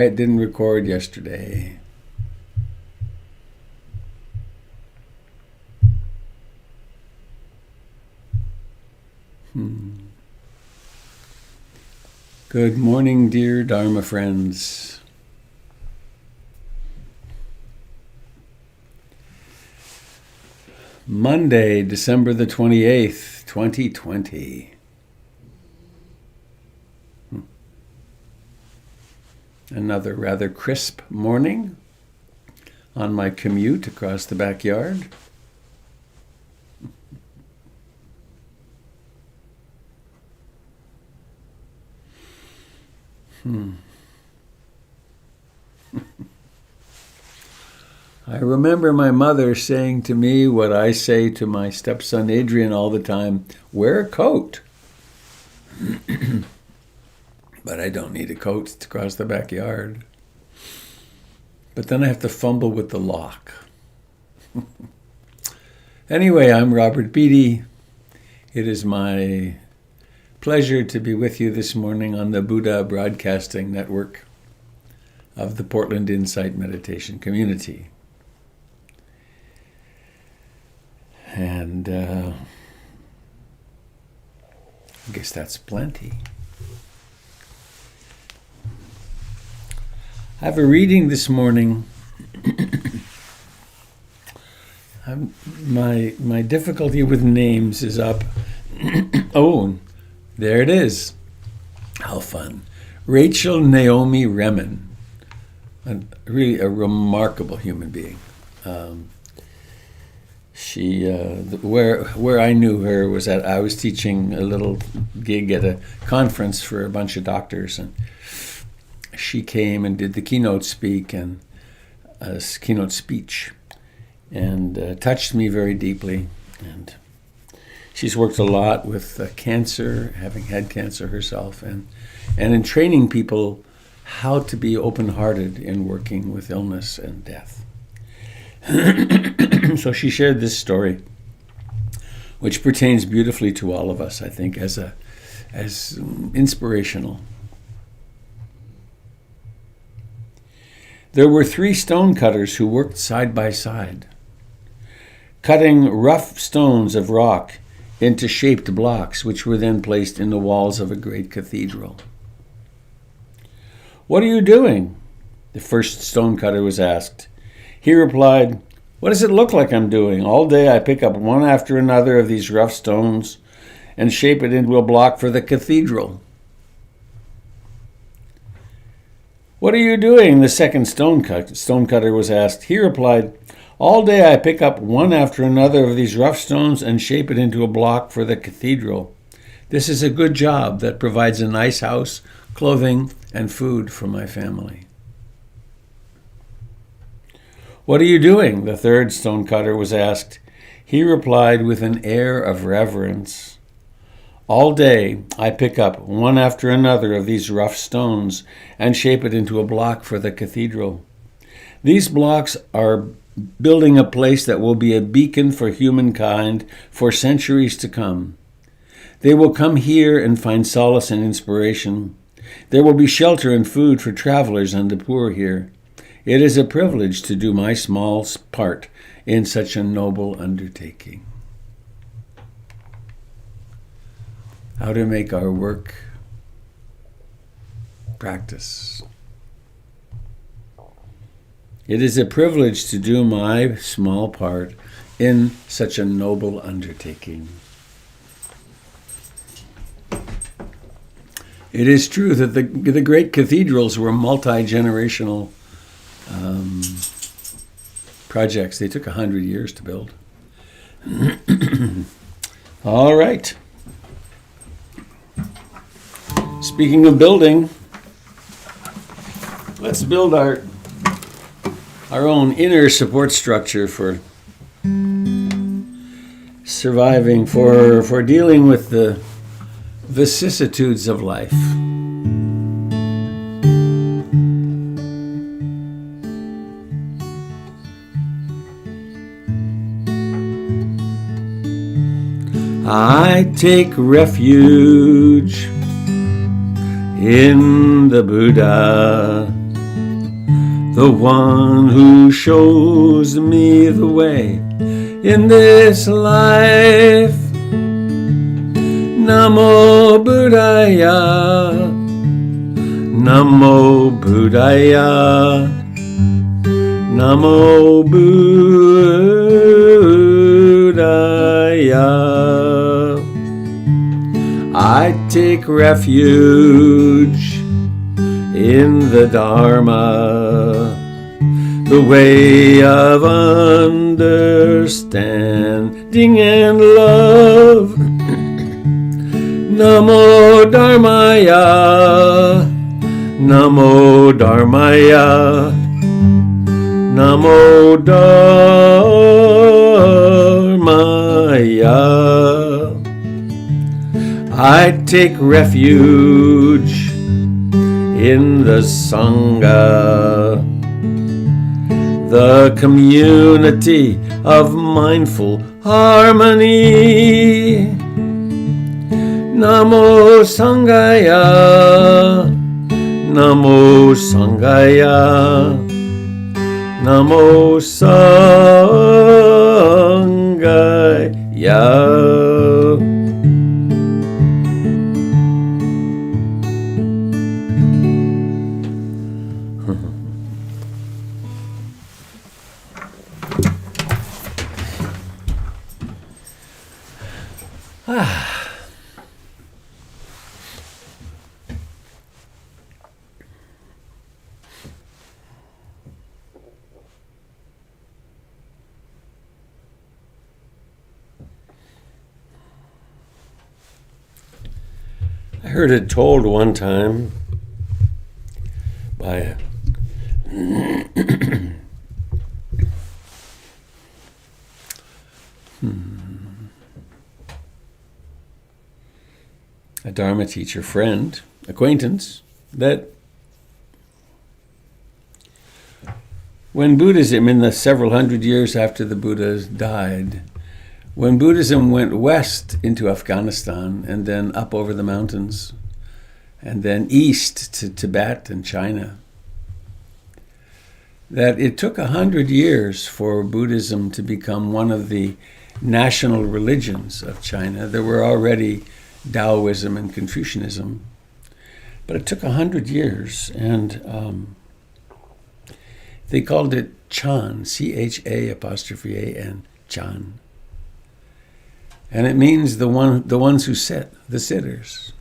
It didn't record yesterday. Good morning, dear Dharma friends. Monday, December the 28th, 2020. Another rather crisp morning on my commute across the backyard. I remember my mother saying to me what I say to my stepson Adrian all the time, wear a coat. But I don't need a coat to cross the backyard. But then I have to fumble with the lock. Anyway, I'm Robert Beatty. It is my pleasure to be with you this morning on the Buddha Broadcasting Network of the Portland Insight Meditation Community. And I guess that's plenty. I have a reading this morning. My difficulty with names is up. Oh, there it is. How fun. Rachel Naomi Remen. Really a remarkable human being. She, where I knew her was I was teaching a little gig at a conference for a bunch of doctors, and she came and did the keynote speech and touched me very deeply. And she's worked a lot with cancer, having had cancer herself, and in training people how to be open-hearted in working with illness and death. So she shared this story, which pertains beautifully to all of us, I think, as inspirational. There were 3 stonecutters who worked side by side, cutting rough stones of rock into shaped blocks, which were then placed in the walls of a great cathedral. "What are you doing?" the first stonecutter was asked. He replied, "What does it look like I'm doing? All day I pick up one after another of these rough stones and shape it into a block for the cathedral." "What are you doing?" the second stonecutter was asked. He replied, "All day I pick up one after another of these rough stones and shape it into a block for the cathedral. This is a good job that provides a nice house, clothing, and food for my family." "What are you doing?" the third stonecutter was asked. He replied with an air of reverence, "All day I pick up one after another of these rough stones and shape it into a block for the cathedral. These blocks are building a place that will be a beacon for humankind for centuries to come. They will come here and find solace and inspiration. There will be shelter and food for travelers and the poor here. It is a privilege to do my small part in such a noble undertaking." How to make our work practice. It is a privilege to do my small part in such a noble undertaking. It is true that the great cathedrals were multi-generational projects. They took 100 years to build. All right. Speaking of building, let's build our own inner support structure for surviving, for dealing with the vicissitudes of life. I take refuge in the Buddha. the one who shows me the way in this life. Namo Buddhaya, Namo Buddhaya, Namo Buddhaya. I take refuge in the Dharma, the way of understanding and love. Namo Dharmaya, Namo Dharmaya, Namo Dharmaya. I take refuge in the Sangha, the community of mindful harmony. Namo Sanghaya, Namo Sanghaya, Namo Sanghaya. I heard it told one time by a Dharma teacher friend, acquaintance, that when Buddhism, in the several hundred years after the Buddha died, when Buddhism went west into Afghanistan and then up over the mountains and then east to Tibet and China, that it took 100 years for Buddhism to become one of the national religions of China. There were already Taoism and Confucianism, but it took 100 years, and they called it Chan, C-H-A''A''N, Chan. And it means the ones who sit, the sitters.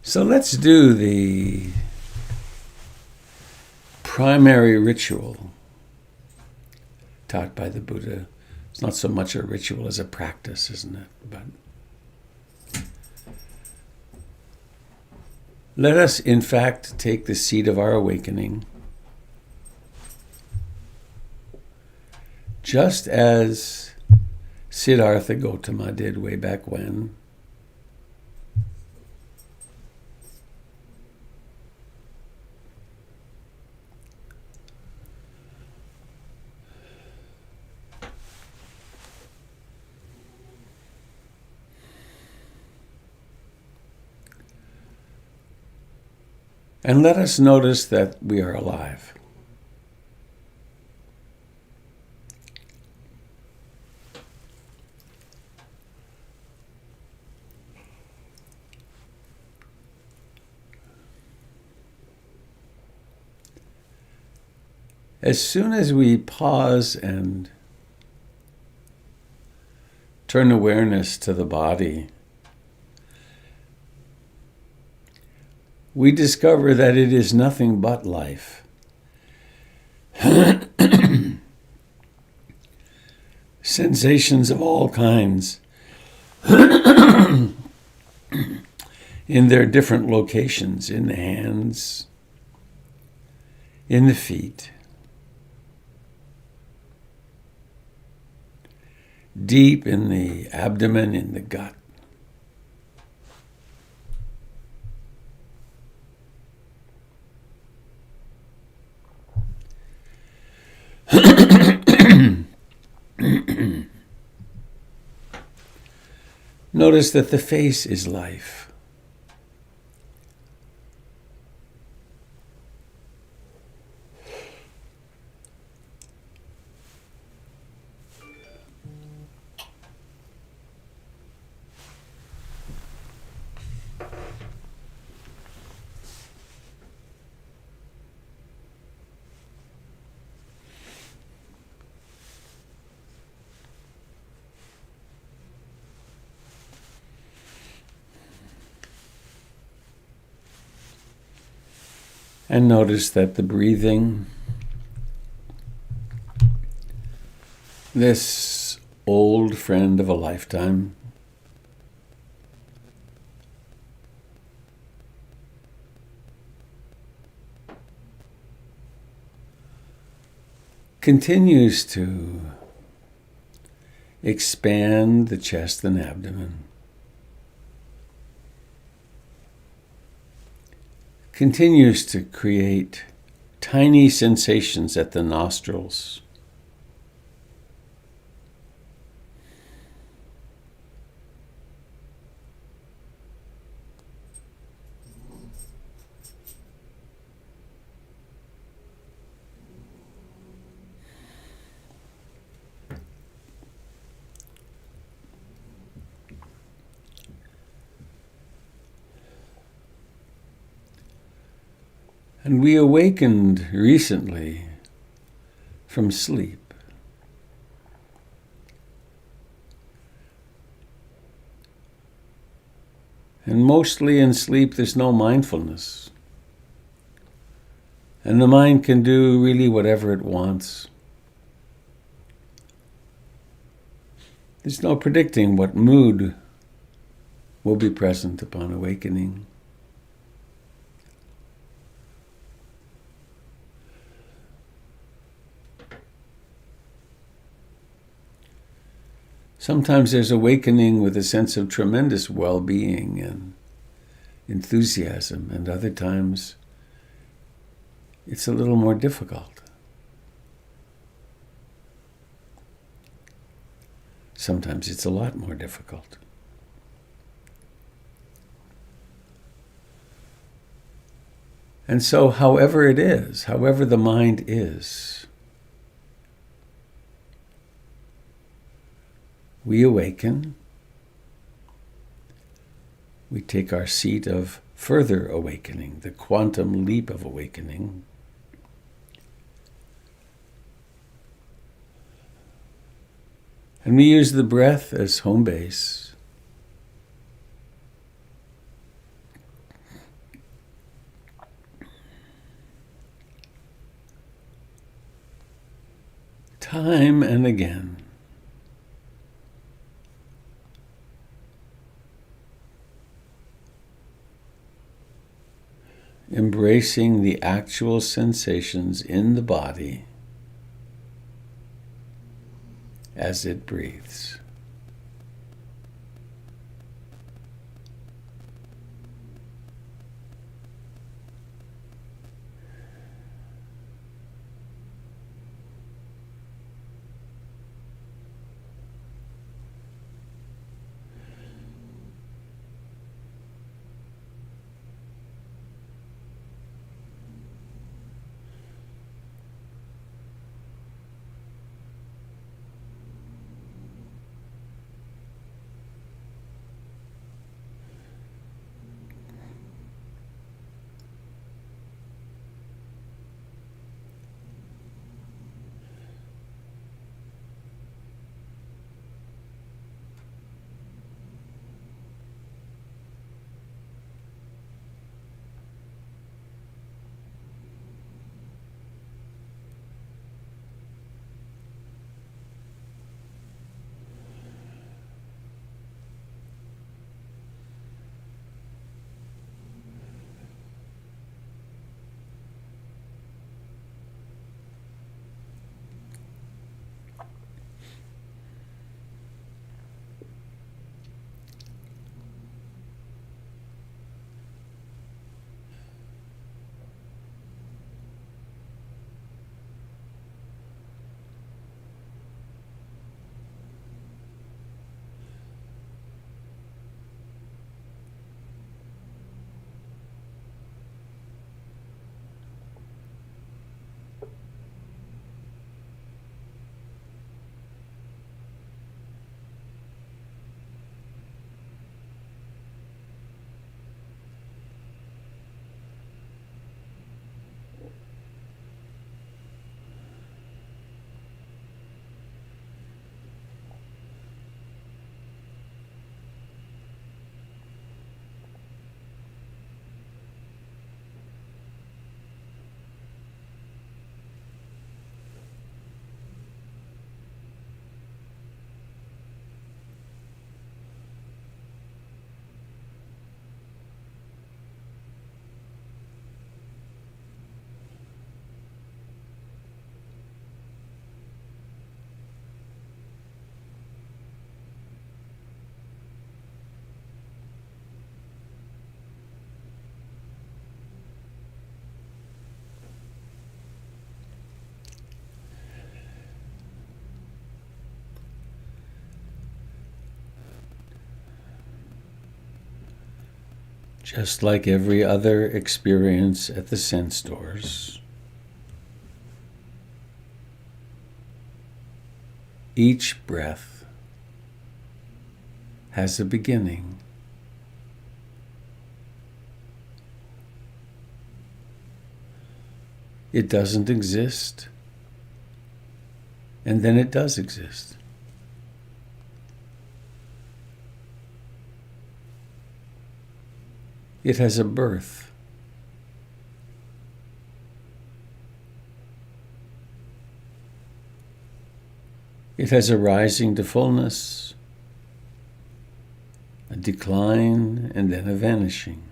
So let's do the primary ritual taught by the Buddha. It's not so much a ritual as a practice, isn't it? But let us, in fact, take the seat of our awakening, just as Siddhartha Gautama did way back when. And let us notice that we are alive. As soon as we pause and turn awareness to the body, we discover that it is nothing but life. Sensations of all kinds in their different locations, in the hands, in the feet, deep in the abdomen, in the gut. Notice that the face is life. And notice that the breathing, this old friend of a lifetime, continues to expand the chest and abdomen. Continues to create tiny sensations at the nostrils. And we awakened recently from sleep. And mostly in sleep there's no mindfulness. And the mind can do really whatever it wants. There's no predicting what mood will be present upon awakening. Sometimes there's awakening with a sense of tremendous well-being and enthusiasm, and other times it's a little more difficult. Sometimes it's a lot more difficult. And so, however it is, however the mind is, we awaken, we take our seat of further awakening, the quantum leap of awakening. And we use the breath as home base. Time and again. Embracing the actual sensations in the body as it breathes. Just like every other experience at the sense doors, each breath has a beginning. It doesn't exist, and then it does exist. It has a birth. It has a rising to fullness, a decline, and then a vanishing.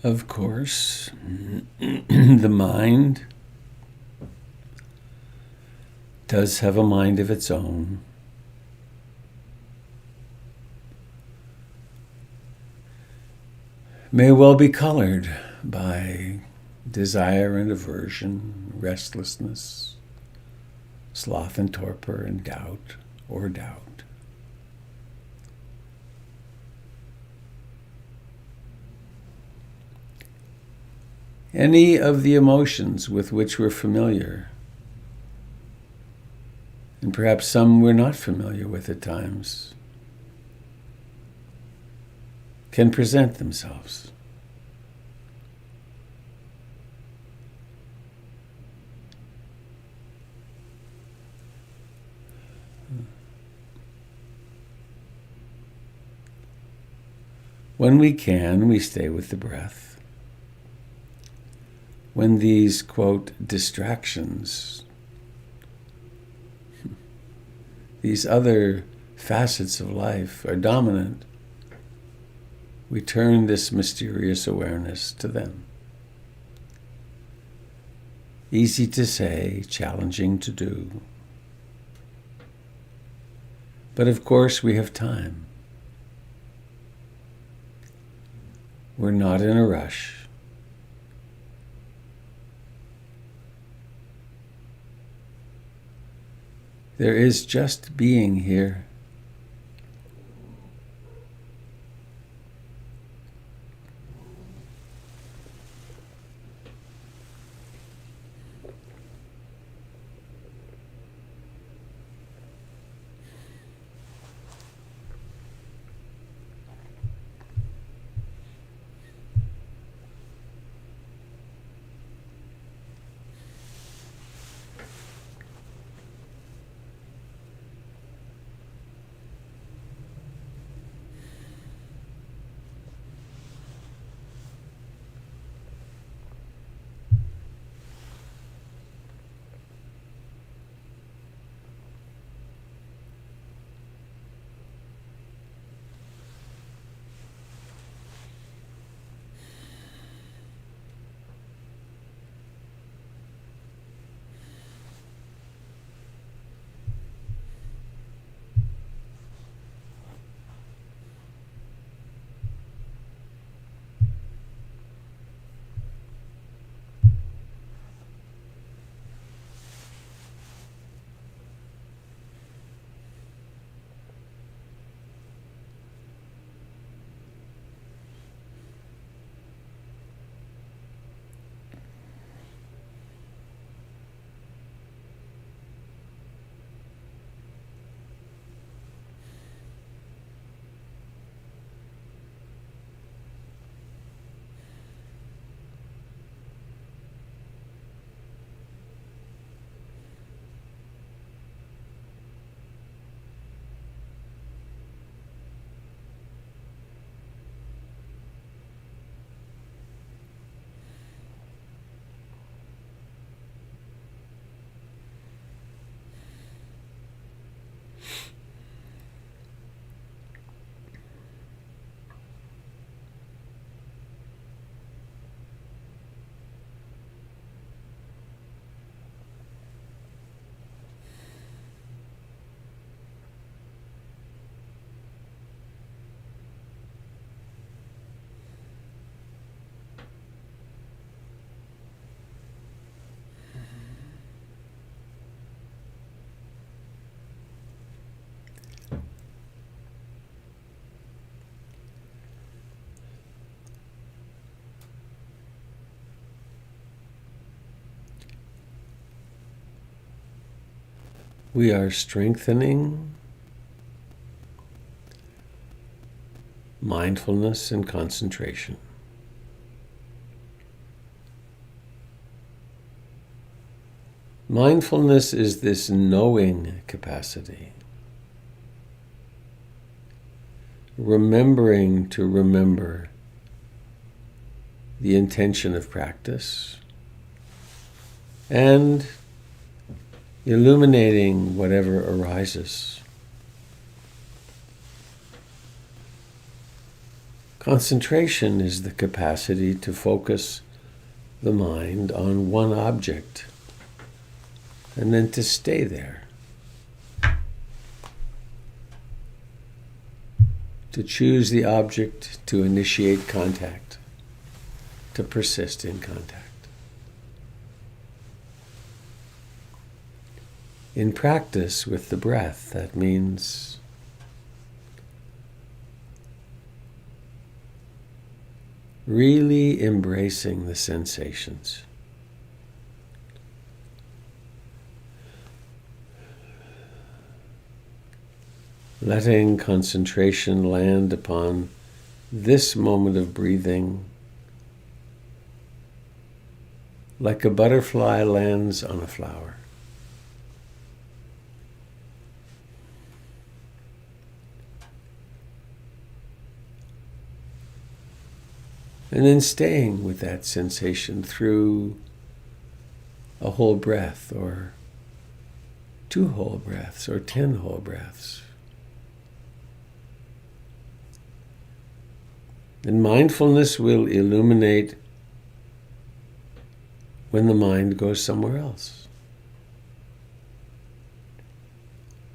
Of course, the mind does have a mind of its own. May well be colored by desire and aversion, restlessness, sloth and torpor, and doubt or doubt. Any of the emotions with which we're familiar, and perhaps some we're not familiar with at times, can present themselves. When we can, we stay with the breath. When these, quote, distractions, these other facets of life are dominant, we turn this mysterious awareness to them. Easy to say, challenging to do. But of course we have time. We're not in a rush. There is just being here. we are strengthening mindfulness and concentration. Mindfulness is this knowing capacity, remembering to remember the intention of practice and illuminating whatever arises. Concentration is the capacity to focus the mind on one object and then to stay there, to choose the object, to initiate contact, to persist in contact. In practice with the breath, that means really embracing the sensations. Letting concentration land upon this moment of breathing, like a butterfly lands on a flower. And then staying with that sensation through a whole breath, or 2 whole breaths, or 10 whole breaths. And mindfulness will illuminate when the mind goes somewhere else.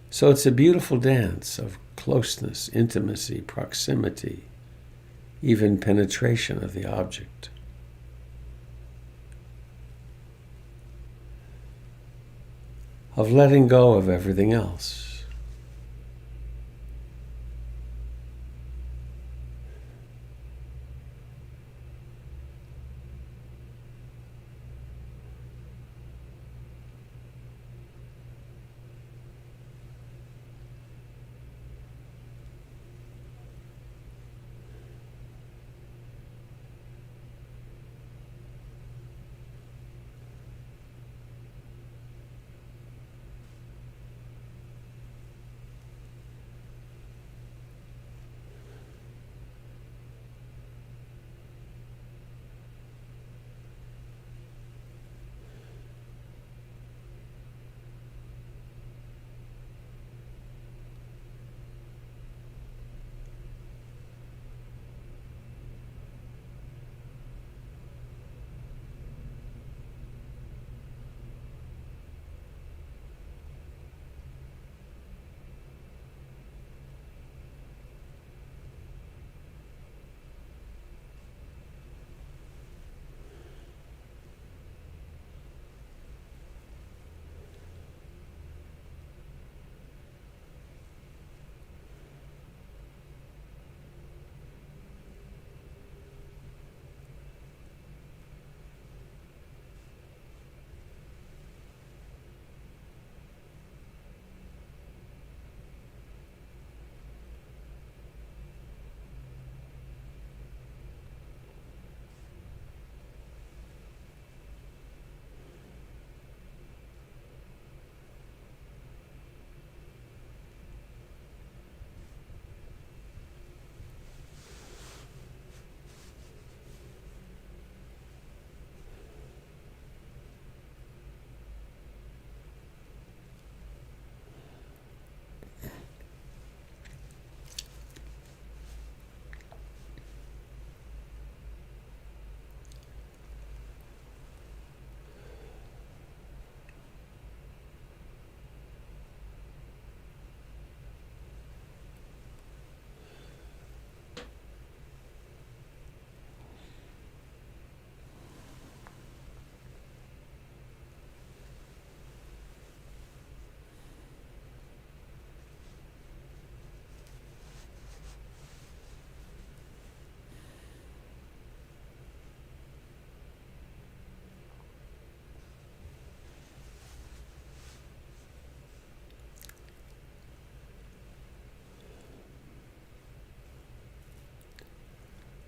So it's a beautiful dance of closeness, intimacy, proximity, even penetration of the object. Of letting go of everything else.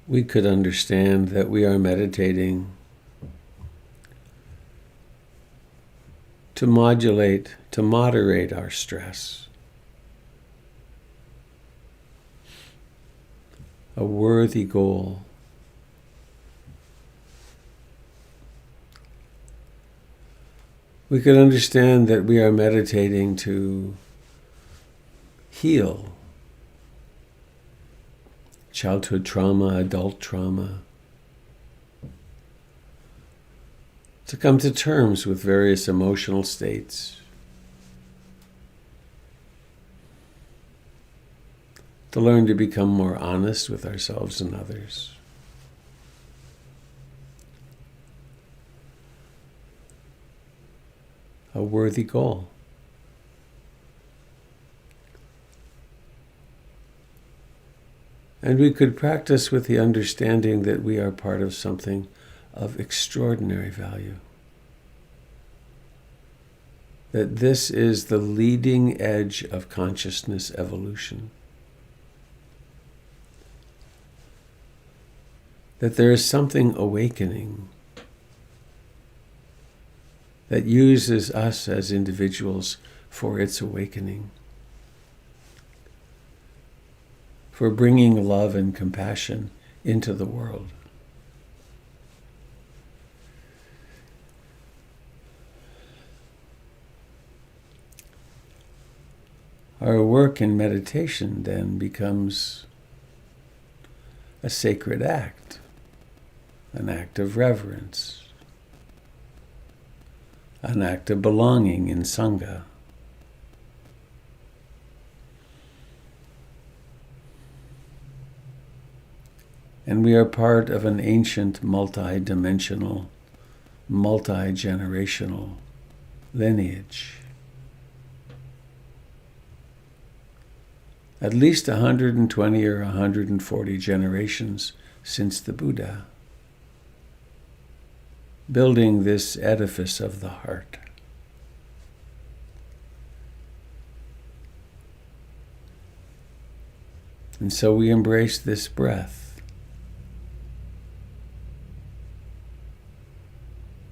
we could understand that we are meditating to modulate, to moderate our stress. A worthy goal. We could understand that we are meditating to heal childhood trauma, adult trauma, to come to terms with various emotional states, to learn to become more honest with ourselves and others. A worthy goal. And we could practice with the understanding that we are part of something of extraordinary value. That this is the leading edge of consciousness evolution. That there is something awakening that uses us as individuals for its awakening, for bringing love and compassion into the world. Our work in meditation then becomes a sacred act, an act of reverence, an act of belonging in Sangha. And we are part of an ancient, multi-dimensional, multi-generational lineage. At least 120 or 140 generations since the Buddha, building this edifice of the heart. And so we embrace this breath,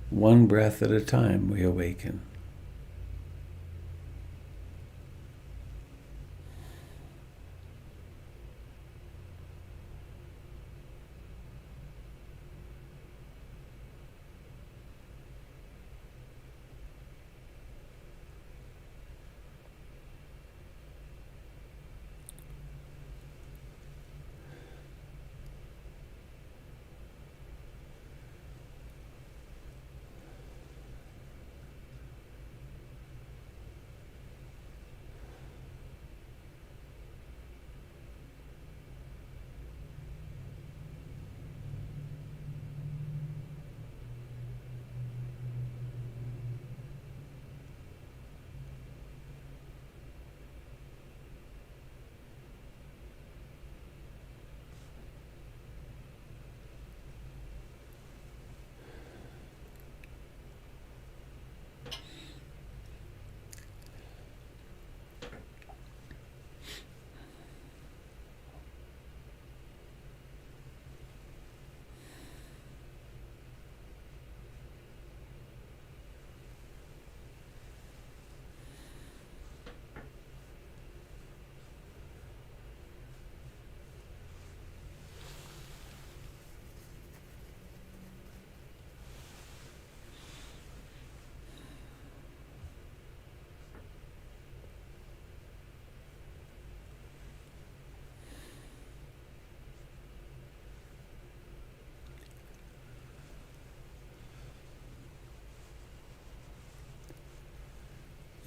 one breath at a time we awaken.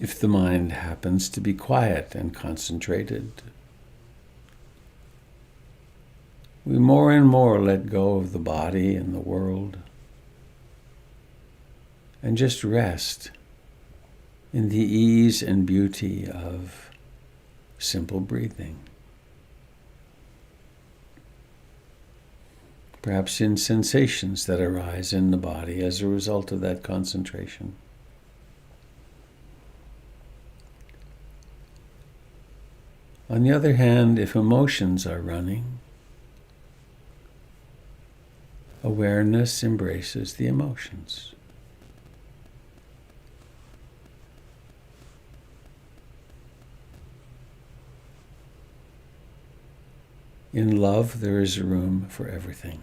If the mind happens to be quiet and concentrated, we more and more let go of the body and the world and just rest in the ease and beauty of simple breathing. Perhaps in sensations that arise in the body as a result of that concentration. On the other hand, if emotions are running, Awareness embraces the emotions. In love, there is room for everything.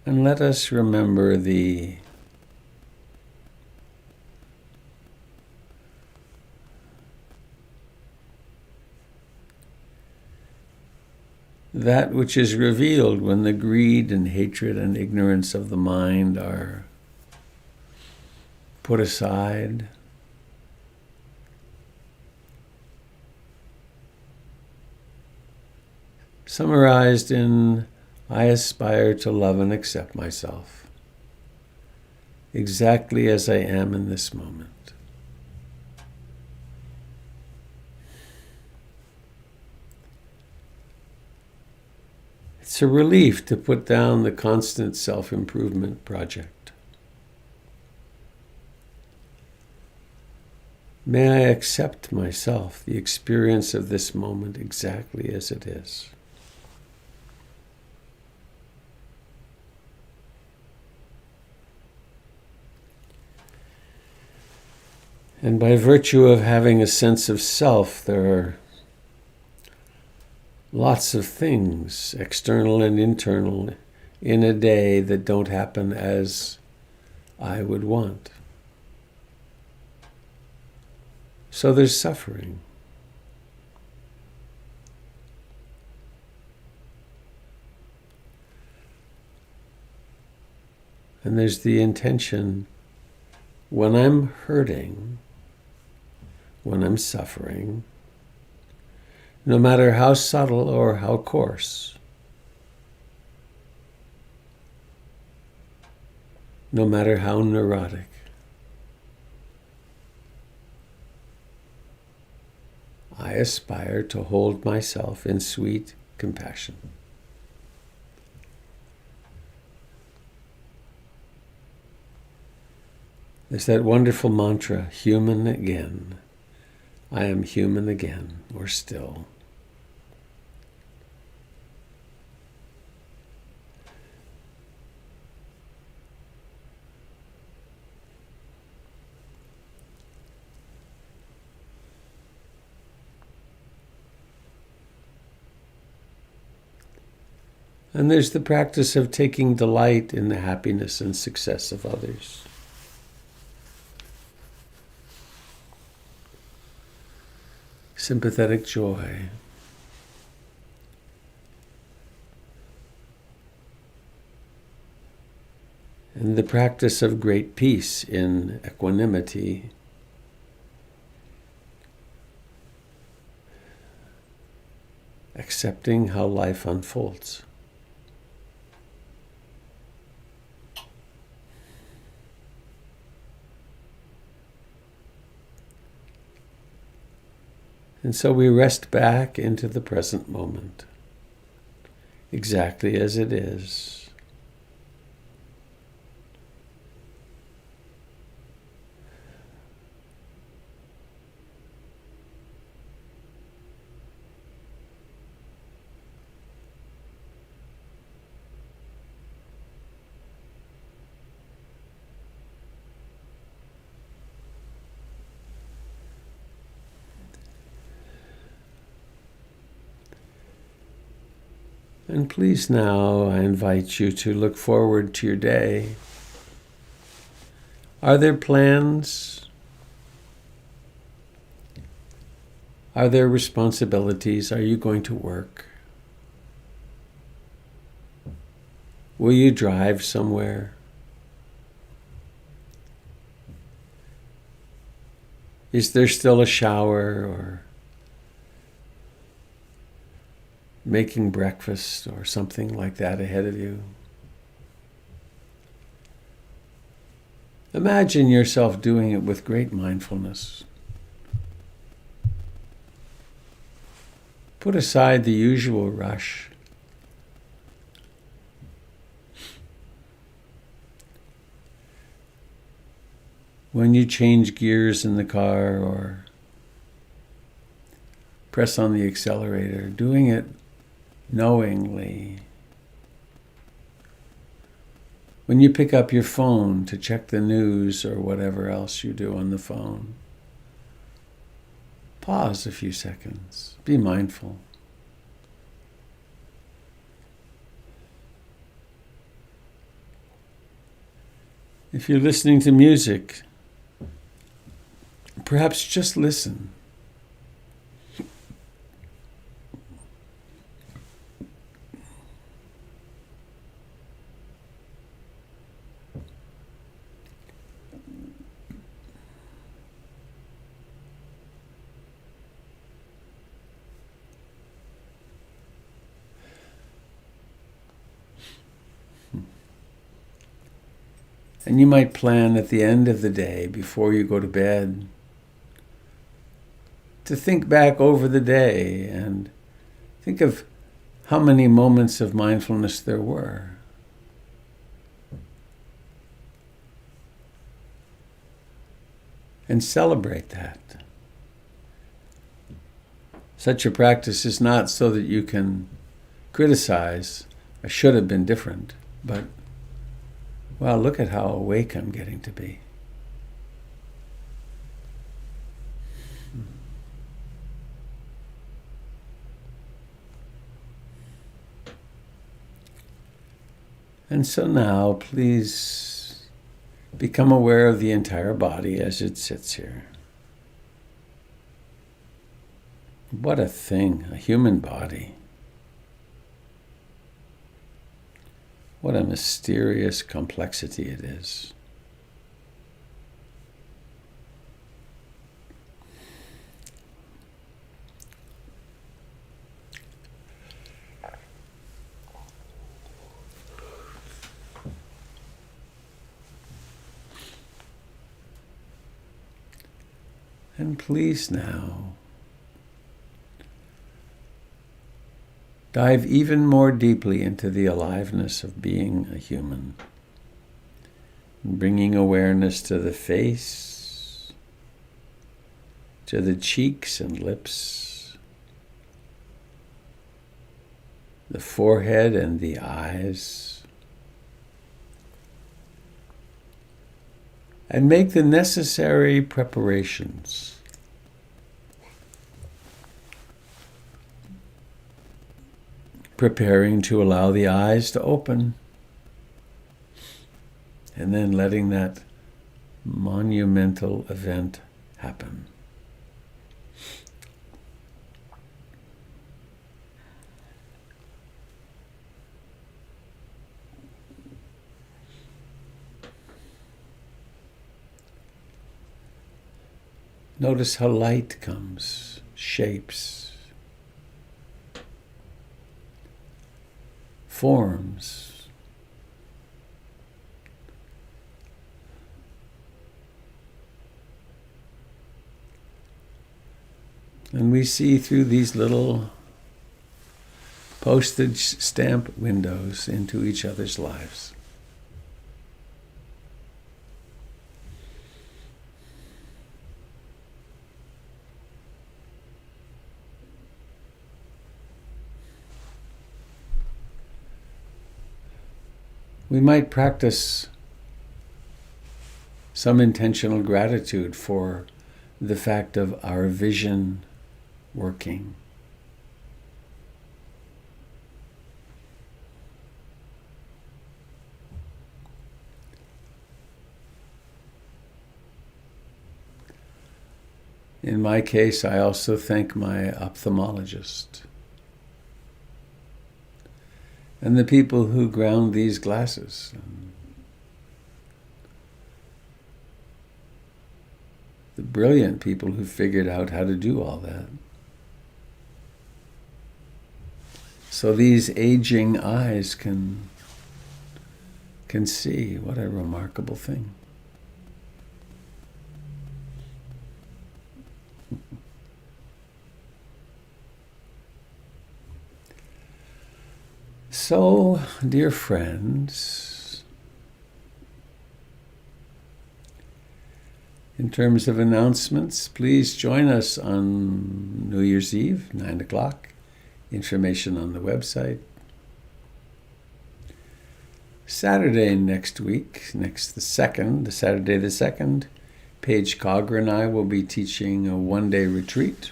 And let us remember that which is revealed when the greed and hatred and ignorance of the mind are put aside. Summarized in, I aspire to love and accept myself exactly as I am in this moment. It's a relief to put down the constant self-improvement project. May I accept myself, the experience of this moment exactly as it is. And by virtue of having a sense of self, there are lots of things, external and internal, in a day that don't happen as I would want. So there's suffering. And there's the intention, when I'm hurting, when I'm suffering, no matter how subtle or how coarse, no matter how neurotic, I aspire to hold myself in sweet compassion. There's that wonderful mantra, human again. I am human again, or still. And there's the practice of taking delight in the happiness and success of others. sympathetic joy. And the practice of great peace in equanimity. Accepting how life unfolds. And so we rest back into the present moment, exactly as it is. And please now, I invite you to look forward to your day. Are there plans? Are there responsibilities? Are you going to work? Will you drive somewhere? Is there still a shower or making breakfast or something like that ahead of you? Imagine yourself doing it with great mindfulness. Put aside the usual rush. When you change gears in the car or press on the accelerator, doing it knowingly. When you pick up your phone to check the news or whatever else you do on the phone, pause a few seconds. Be mindful. If you're listening to music, perhaps just listen. And you might plan at the end of the day, before you go to bed, to think back over the day and think of how many moments of mindfulness there were. And celebrate that. Such a practice is not so that you can criticize, I should have been different, but wow, look at how awake I'm getting to be. And so now, please become aware of the entire body as it sits here. What a thing, a human body. What a mysterious complexity it is. And please now, dive even more deeply into the aliveness of being a human, bringing awareness to the face, to the cheeks and lips, the forehead and the eyes, and make the necessary preparations. Preparing to allow the eyes to open, and then letting that monumental event happen. Notice how light comes, shapes, forms. And we see through these little postage stamp windows into each other's lives. We might practice some intentional gratitude for the fact of our vision working. In my case, I also thank my ophthalmologist and the people who ground these glasses. The brilliant people who figured out how to do all that. So these aging eyes can see. What a remarkable thing. So, dear friends, in terms of announcements, please join us on New Year's Eve, 9 o'clock. Information on the website. Saturday next week, Saturday the 2nd, Paige Cogger and I will be teaching a one-day retreat,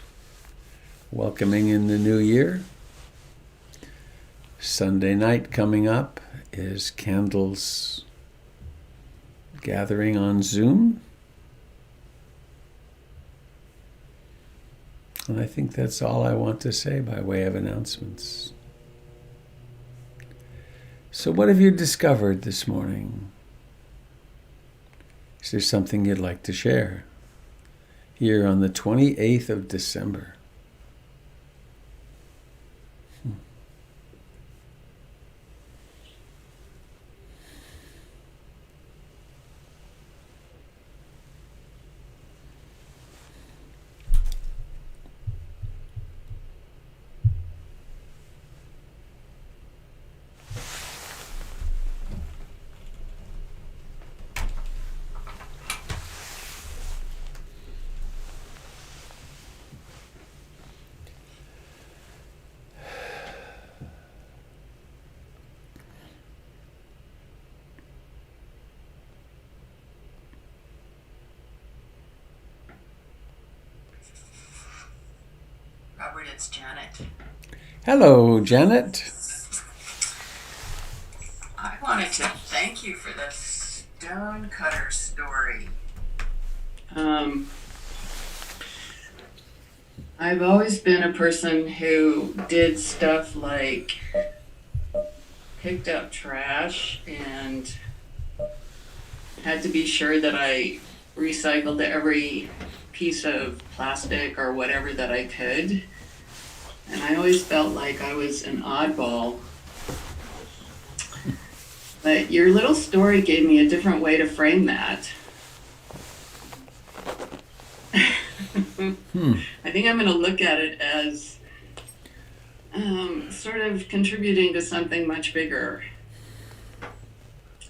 welcoming in the new year. Sunday night coming up is Candles gathering on Zoom. And I think that's all I want to say by way of announcements. So what have you discovered this morning? Is there something you'd like to share here on the 28th of December? Robert, it's Janet. Hello, Janet. I wanted to thank you for the stonecutter story. I've always been a person who did stuff like picked up trash and had to be sure that I recycled every piece of plastic or whatever that I could. And I always felt like I was an oddball. But your little story gave me a different way to frame that. I think I'm going to look at it as sort of contributing to something much bigger.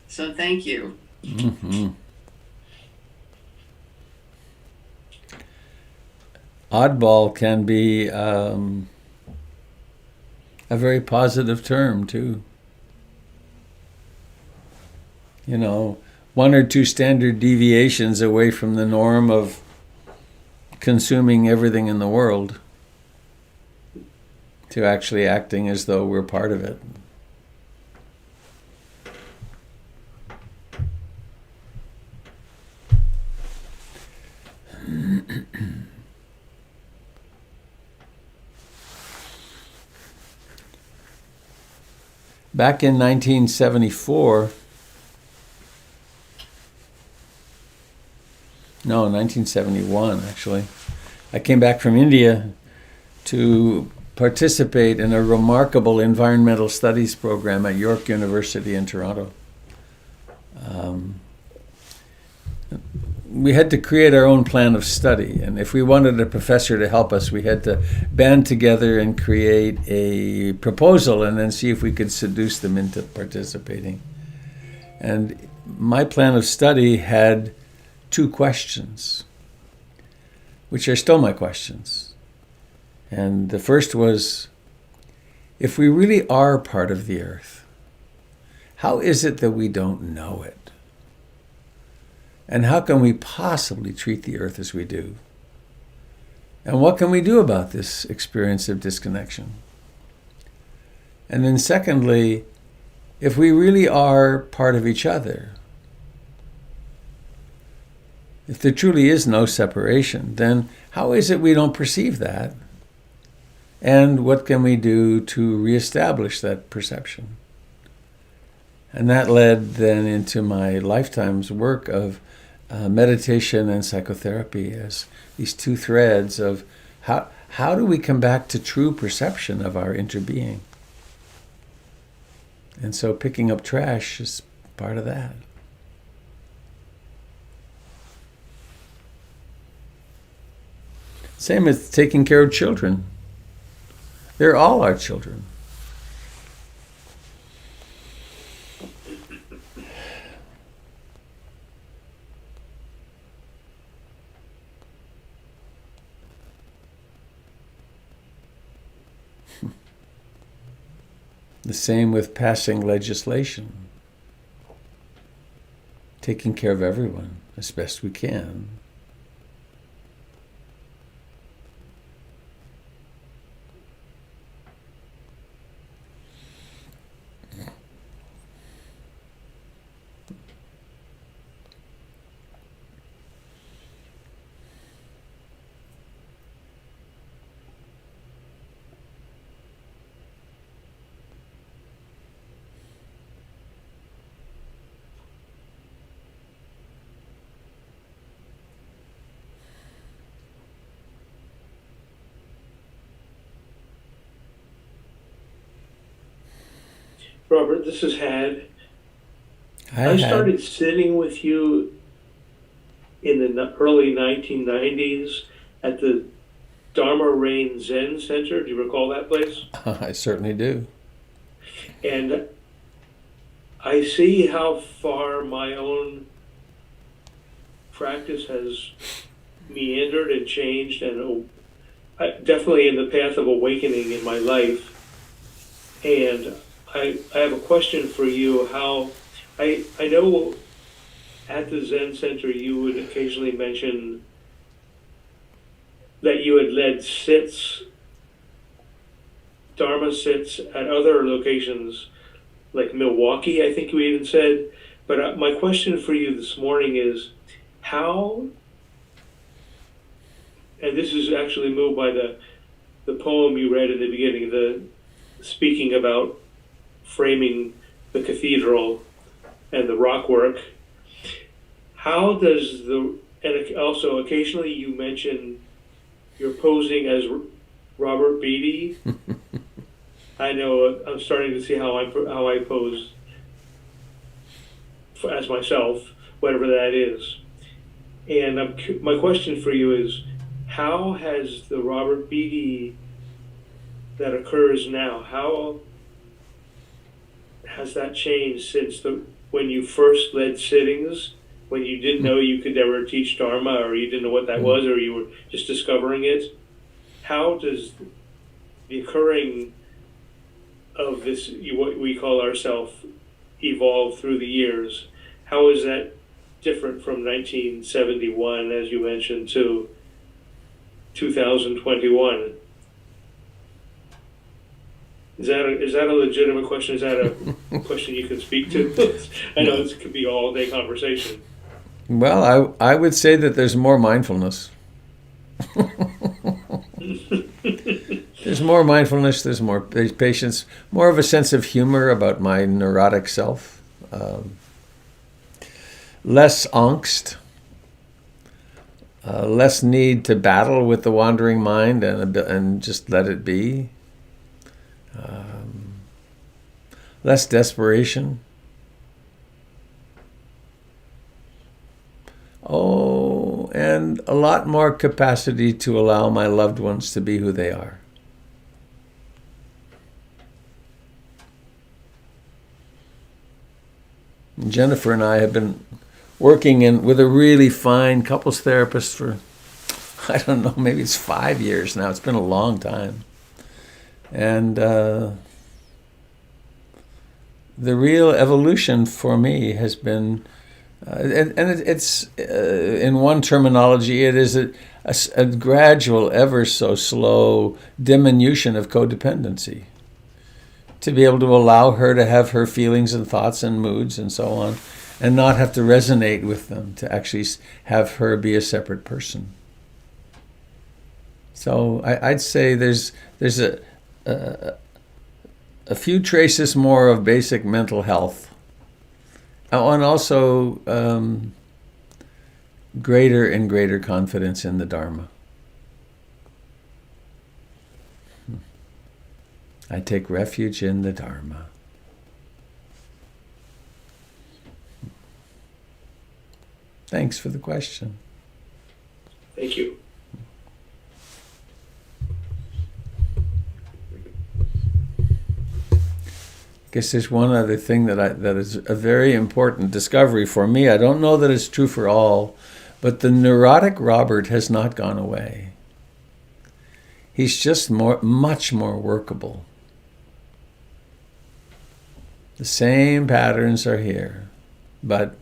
So thank you. Mm-hmm. Oddball can be a very positive term, too. You know, one or two standard deviations away from the norm of consuming everything in the world to actually acting as though we're part of it. Back in 1974, No, 1971, actually. I came back from India to participate in a remarkable environmental studies program at York University in Toronto. We had to create our own plan of study, and if we wanted a professor to help us, we had to band together and create a proposal and then see if we could seduce them into participating. And my plan of study had 2 questions, which are still my questions. And the first was, if we really are part of the earth, how is it that we don't know it? And how can we possibly treat the earth as we do? And what can we do about this experience of disconnection? And then secondly, if we really are part of each other, if there truly is no separation, then how is it we don't perceive that? And what can we do to reestablish that perception? And that led then into my lifetime's work of meditation and psychotherapy as these 2 threads of how do we come back to true perception of our interbeing? And so picking up trash is part of that. Same as taking care of children. They're all our children. The same with passing legislation. Taking care of everyone as best we can. Robert, this is Had. I started sitting with you in the early 1990s at the Dharma Rain Zen Center. Do you recall that place? I certainly do. And I see how far my own practice has meandered and changed, and definitely in the path of awakening in my life. And I have a question for you. How I know at the Zen Center you would occasionally mention that you had led sits, Dharma sits at other locations like Milwaukee, I think you even said. But my question for you this morning is how, and this is actually moved by the poem you read in the beginning, the speaking about framing the cathedral and the rock work. How does and also occasionally you mention you're posing as Robert Beatty. I know I'm starting to see how I pose as myself, whatever that is. And my question for you is, how has the Robert Beatty that occurs now, how has that changed since when you first led sittings, when you didn't know you could ever teach Dharma, or you didn't know what that was, or you were just discovering it? How does the occurring of this, what we call ourself, evolve through the years? How is that different from 1971, as you mentioned, to 2021? Is that a legitimate question? Is that a question you can speak to? I know this could be an all-day conversation. Well, I would say that there's more mindfulness. There's more mindfulness, there's patience, more of a sense of humor about my neurotic self, less angst, less need to battle with the wandering mind and just let it be. Less desperation. Oh, and a lot more capacity to allow my loved ones to be who they are. And Jennifer and I have been working with a really fine couples therapist for, I don't know, maybe it's 5 years now. It's been a long time. And the real evolution for me has been, it's in one terminology, it is a gradual, ever so slow diminution of codependency. To be able to allow her to have her feelings and thoughts and moods and so on, and not have to resonate with them, to actually have her be a separate person. So I'd say there's a few traces more of basic mental health, and also greater and greater confidence in the Dharma. I take refuge in the Dharma. Thanks for the question. Thank you. I guess there's one other thing that is a very important discovery for me. I don't know that it's true for all, but the neurotic Robert has not gone away. He's just much more workable. The same patterns are here, but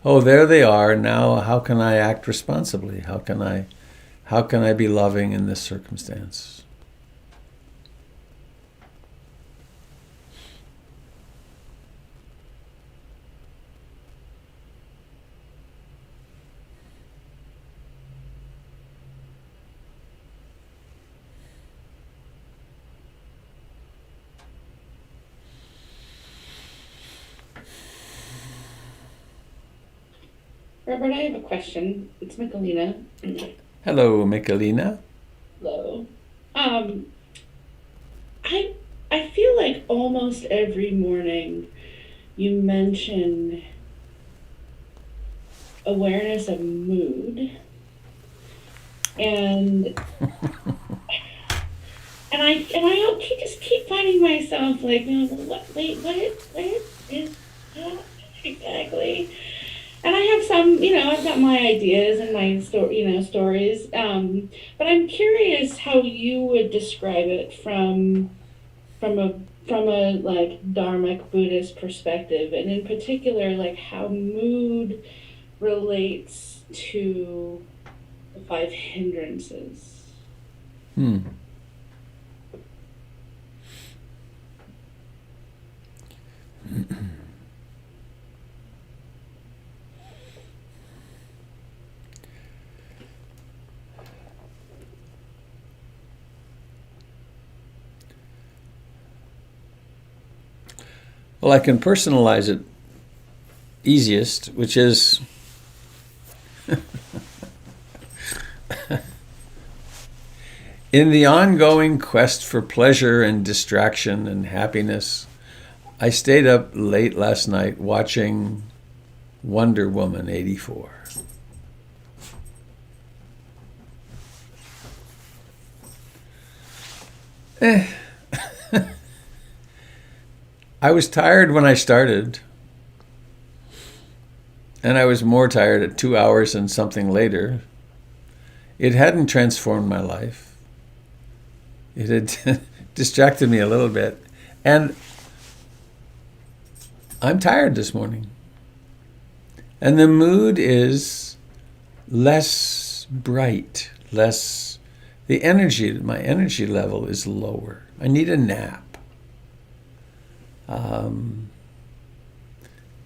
there they are. Now, how can I act responsibly? How can I be loving in this circumstance? Robert, I have a question. It's Michelina. Hello, Michelina. Hello. I feel like almost every morning you mention awareness of mood, and I just keep finding myself like, what is that exactly? And I have some, I've got my ideas and my stories. But I'm curious how you would describe it from a like Dharmic Buddhist perspective, and in particular, like how mood relates to the 5 hindrances. Well, I can personalize it easiest, which is in the ongoing quest for pleasure and distraction and happiness, I stayed up late last night watching Wonder Woman 84. I was tired when I started, and I was more tired at 2 hours and something later. It hadn't transformed my life. It had distracted me a little bit. And I'm tired this morning. And the mood is less bright, my energy level is lower. I need a nap.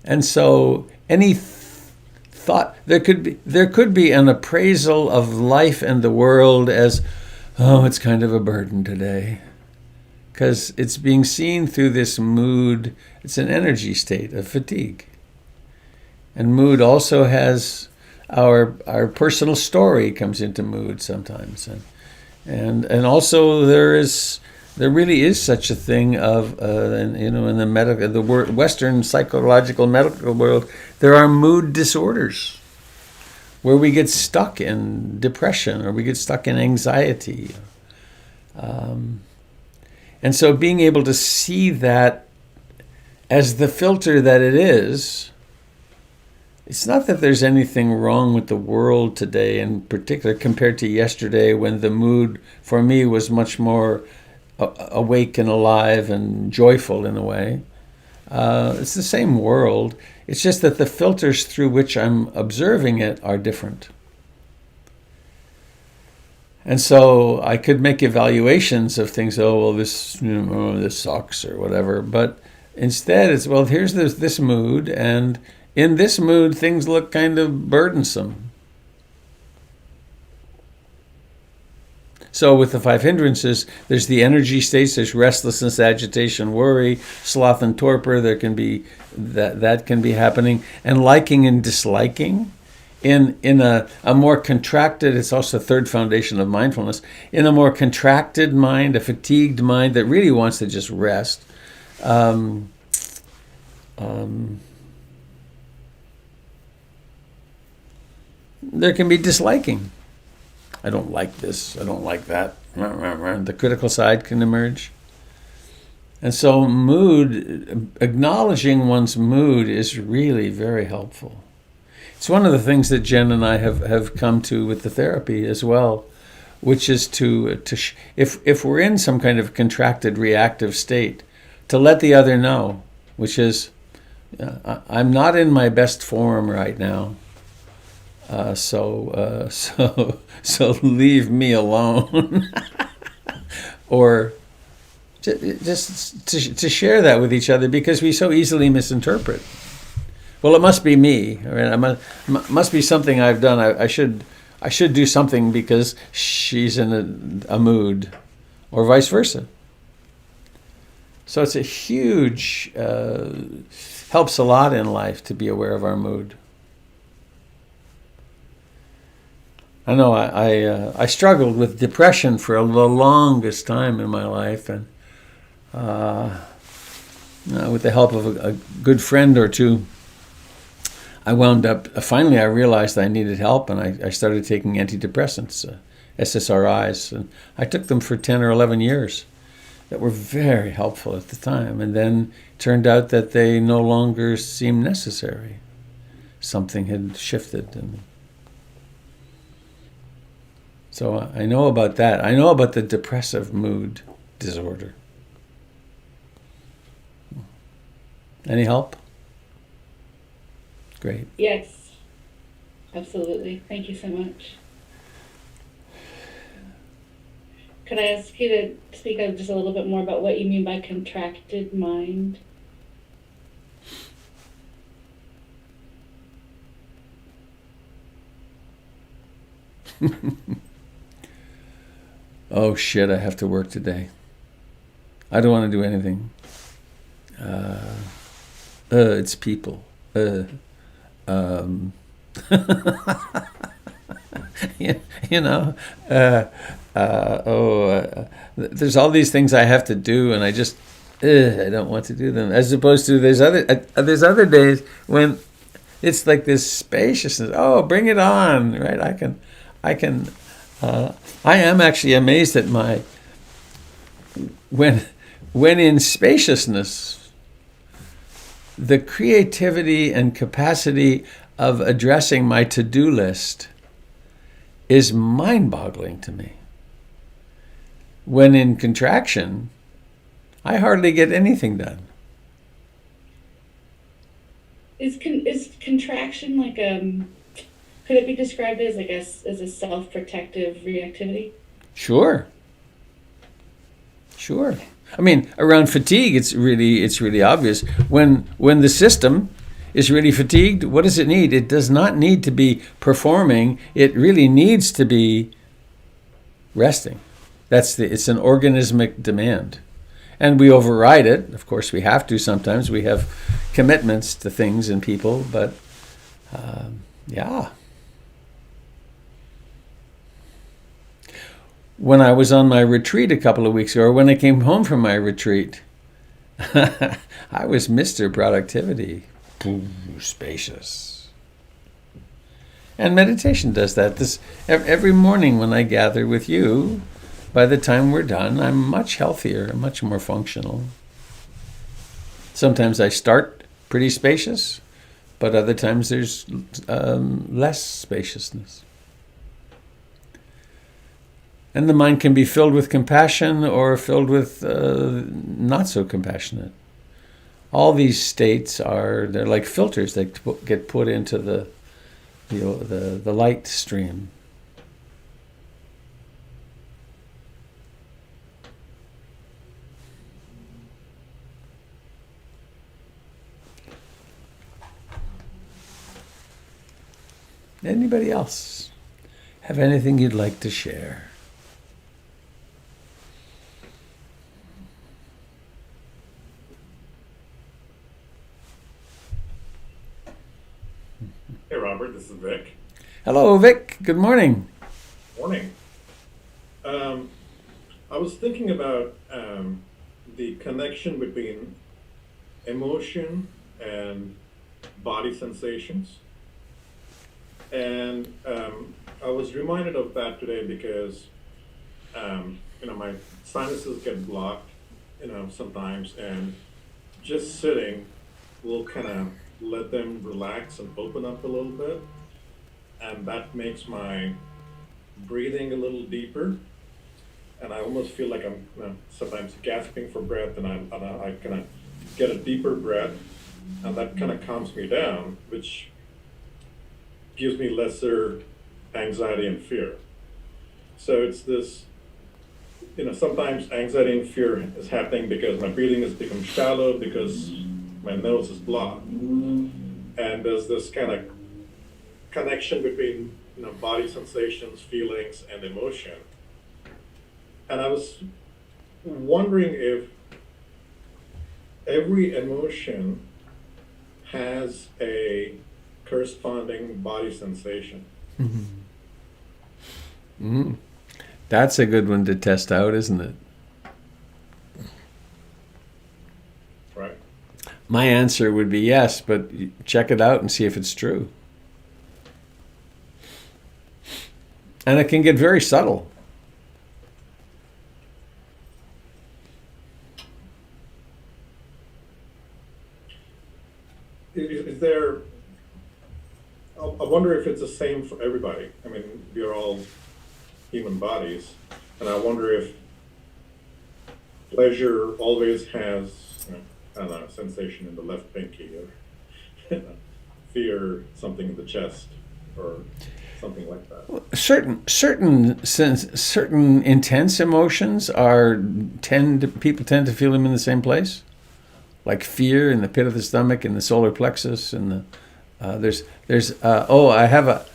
And so any thought, there could be an appraisal of life and the world as, it's kind of a burden today. Because it's being seen through this mood. It's an energy state of fatigue. And mood also has our personal story comes into mood sometimes, and also there really is such a thing of in the Western psychological medical world, there are mood disorders where we get stuck in depression or we get stuck in anxiety. And so being able to see that as the filter that it is, it's not that there's anything wrong with the world today in particular compared to yesterday when the mood for me was much more awake and alive and joyful in a way. It's the same world. It's just that the filters through which I'm observing it are different. And so I could make evaluations of things. Oh, well, this sucks or whatever. But instead, it's, well, here's this mood, and in this mood, things look kind of burdensome. So with the 5 hindrances, there's the energy states. There's restlessness, agitation, worry, sloth, and torpor. There can be that can be happening, and liking and disliking. In a more contracted, it's also the third foundation of mindfulness, in a more contracted mind, a fatigued mind that really wants to just rest, there can be disliking. I don't like this, I don't like that. The critical side can emerge. And so mood, acknowledging one's mood is really very helpful. It's one of the things that Jen and I have come to with the therapy as well, which is if we're in some kind of contracted reactive state, to let the other know, which is, I'm not in my best form right now, so leave me alone, or just to share that with each other, because we so easily misinterpret. Well, it must be me. I mean, must be something I've done. I should do something because she's in a mood, or vice versa. So it's a huge, helps a lot in life to be aware of our mood. I know I struggled with depression for the longest time in my life, and with the help of a good friend or two, I wound up, finally I realized I needed help, and I started taking antidepressants, SSRIs, and I took them for 10 or 11 years. That were very helpful at the time, and then it turned out that they no longer seemed necessary. Something had shifted. And so I know about that. I know about the depressive mood disorder. Any help? Great. Yes, absolutely. Thank you so much. Could I ask you to speak up just a little bit more about what you mean by contracted mind? Oh shit, I have to work today. I don't want to do anything. It's people. There's all these things I have to do, and I just I don't want to do them. As opposed to there's other days when it's like this spaciousness. Oh, bring it on, right? I am actually amazed at my when in spaciousness, the creativity and capacity of addressing my to-do list is mind-boggling to me. When in contraction, I hardly get anything done. Is contraction like could it be described as as a self-protective reactivity? Sure. I mean, around fatigue, it's really obvious. When the system is really fatigued, what does it need? It does not need to be performing. It really needs to be resting. It's an organismic demand. And we override it. Of course, we have to sometimes. We have commitments to things and people, but yeah. when I was on my retreat a couple of weeks ago, or when I came home from my retreat, I was Mr. Productivity. Ooh, spacious. And meditation does that. Every morning when I gather with you, by the time we're done, I'm much healthier, much more functional. Sometimes I start pretty spacious, but other times there's less spaciousness. And the mind can be filled with compassion or filled with not so compassionate. All these states they're like filters that get put into the light stream. Anybody else have anything you'd like to share? Hey, Robert, this is Vic. Hello, Vic. Good morning. Morning. I was thinking about the connection between emotion and body sensations. And I was reminded of that today because, my sinuses get blocked, sometimes, and just sitting will kind of let them relax and open up a little bit. And that makes my breathing a little deeper. And I almost feel like I'm sometimes gasping for breath, and I kind of get a deeper breath, and that kind of calms me down, which gives me lesser anxiety and fear. So it's this, sometimes anxiety and fear is happening because my breathing has become shallow, because my nose is blocked. And there's this kind of connection between body sensations, feelings, and emotion. And I was wondering if every emotion has a corresponding body sensation. Mm-hmm. Mm-hmm. That's a good one to test out, isn't it? Right. My answer would be yes, but check it out and see if it's true. And it can get very subtle. Is there, I wonder if it's the same for everybody. I mean, we are all human bodies, and I wonder if pleasure always has, I don't know, a sensation in the left pinky, or fear, something in the chest, or something like that. Certain intense emotions people tend to feel them in the same place, like fear in the pit of the stomach, in the solar plexus, and I have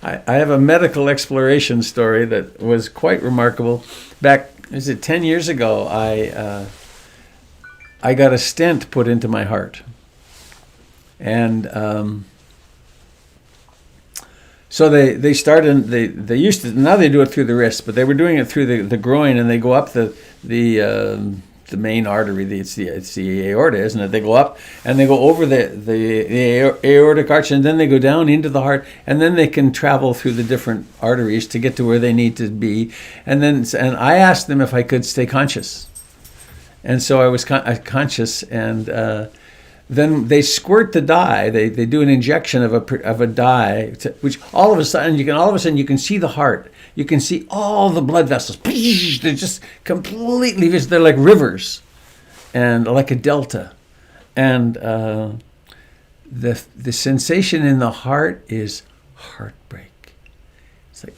I have a medical exploration story that was quite remarkable. Back, 10 years ago, I got a stent put into my heart. And so they started, they used to, now they do it through the wrist, but they were doing it through the groin, and they go up the main artery, it's the aorta, isn't it? They go up and they go over the aortic arch, and then they go down into the heart, and then they can travel through the different arteries to get to where they need to be. And I asked them if I could stay conscious. And so I was conscious, and then they squirt the dye. They do an injection of a dye, which all of a sudden you can see the heart. You can see all the blood vessels. They're just completely visible. They're like rivers, and like a delta. And the sensation in the heart is heartbreak. It's like,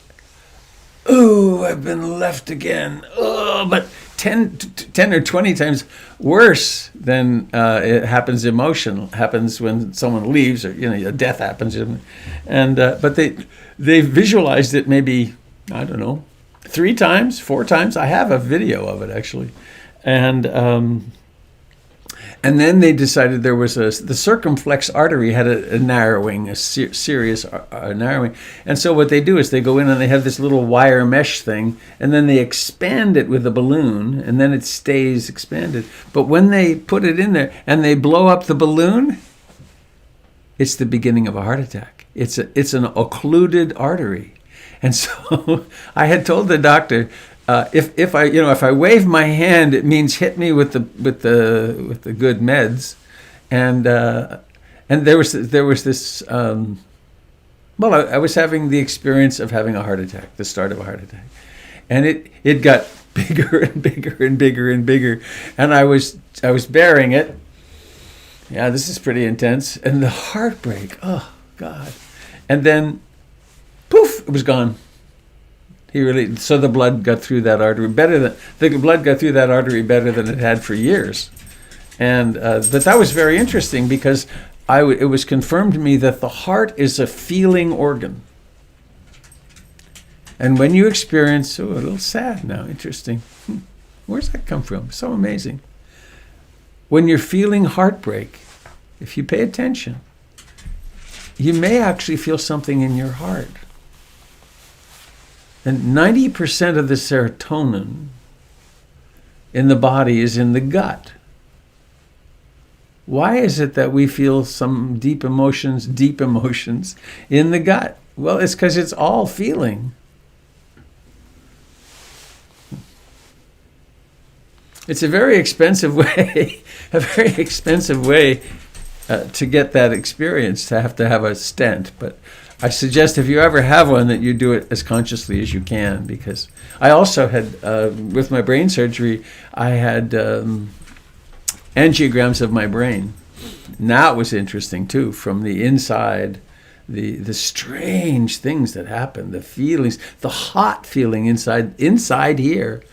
oh, I've been left again. Oh, but 10 or 20 times worse than it happens happens when someone leaves, or a death happens, and but they visualized it maybe, I don't know, 3 times, 4 times. I have a video of it actually, and And then they decided there was the circumflex artery had a narrowing, serious narrowing. And so what they do is they go in and they have this little wire mesh thing, and then they expand it with a balloon, and then it stays expanded. But when they put it in there and they blow up the balloon, it's the beginning of a heart attack. It's an occluded artery. And so I had told the doctor, if I wave my hand, it means hit me with the good meds, and there was this. I was having the experience of having a heart attack, the start of a heart attack, and it got bigger and bigger and bigger and bigger, and I was bearing it. Yeah, this is pretty intense, and the heartbreak. Oh God, and then, poof! It was gone. So the blood got through that artery better than it had for years, and but that was very interesting because it was confirmed to me that the heart is a feeling organ, and when you experience, a little sad now, interesting, where's that come from? So amazing. When you're feeling heartbreak, if you pay attention, you may actually feel something in your heart. And 90% of the serotonin in the body is in the gut. Why is it that we feel some deep emotions in the gut? Well, it's because it's all feeling. It's a very expensive way, to get that experience, to have a stent. But I suggest if you ever have one that you do it as consciously as you can, because I also had, with my brain surgery, I had angiograms of my brain. And that was interesting too, from the inside, the strange things that happen, the feelings, the hot feeling inside here,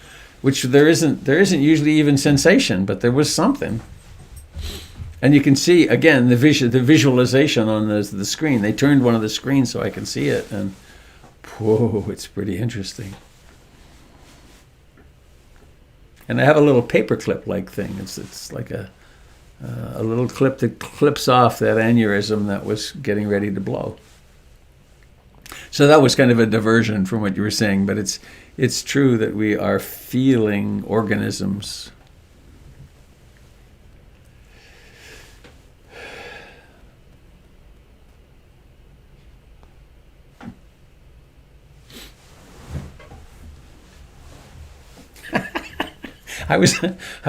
which there isn't usually even sensation, but there was something. And you can see, again, the visualization on the screen. They turned one of the screens so I can see it. And, whoa, it's pretty interesting. And I have a little paperclip-like thing. It's like a little clip that clips off that aneurysm that was getting ready to blow. So that was kind of a diversion from what you were saying. But it's true that we are feeling organisms. I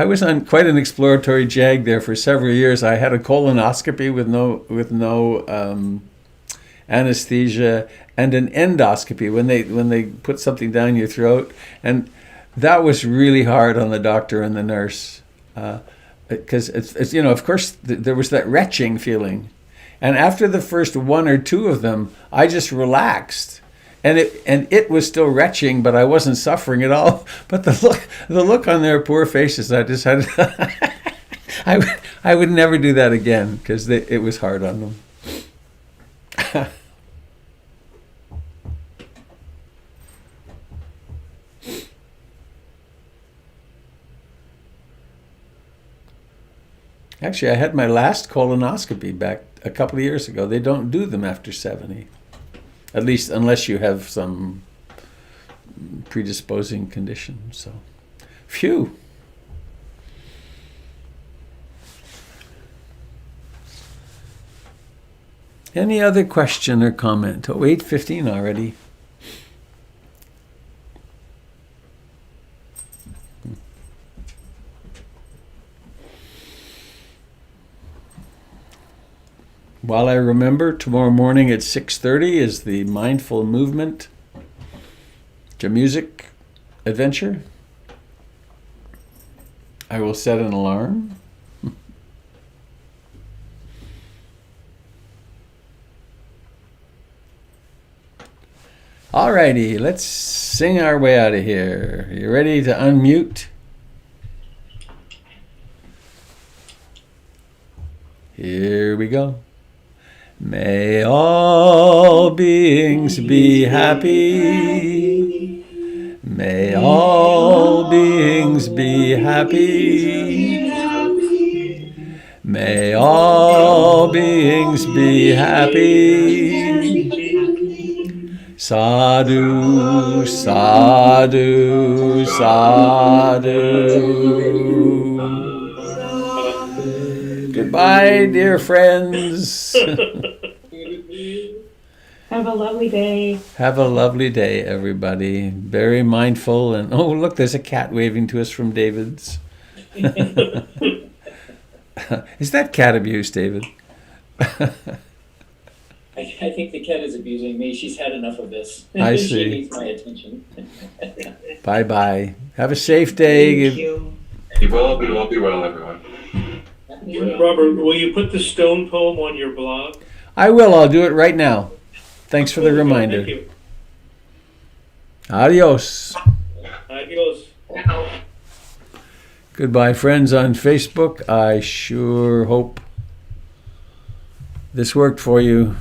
was on quite an exploratory jag there for several years. I had a colonoscopy with no anesthesia, and an endoscopy when they put something down your throat, and that was really hard on the doctor and the nurse, because it's of course there was that retching feeling, and after the first one or two of them, I just relaxed. And it was still retching, but I wasn't suffering at all. But the look on their poor faces, I just had. I would never do that again because it was hard on them. Actually, I had my last colonoscopy back a couple of years ago. They don't do them after 70. At least unless you have some predisposing condition. So, phew. Any other question or comment? Oh, 8:15 already. While I remember, tomorrow morning at 6:30 is the Mindful Movement music adventure. I will set an alarm. Alrighty, let's sing our way out of here. You ready to unmute? Here we go. May all beings be happy. May all beings be happy. May all beings be happy. Sadhu, sadhu, sadhu. Goodbye, dear friends. Have a lovely day. Have a lovely day, everybody. Very mindful. And oh, look, there's a cat waving to us from David's. Is that cat abuse, David? I think the cat is abusing me. She's had enough of this. I She see. needs my attention. Bye-bye. Have a safe day. Thank you. Be well, be well, everyone. Robert, will you put the stone poem on your blog? I will. I'll do it right now. Thanks for the reminder. Thank you. Adios. Adios. Goodbye, friends on Facebook. I sure hope this worked for you.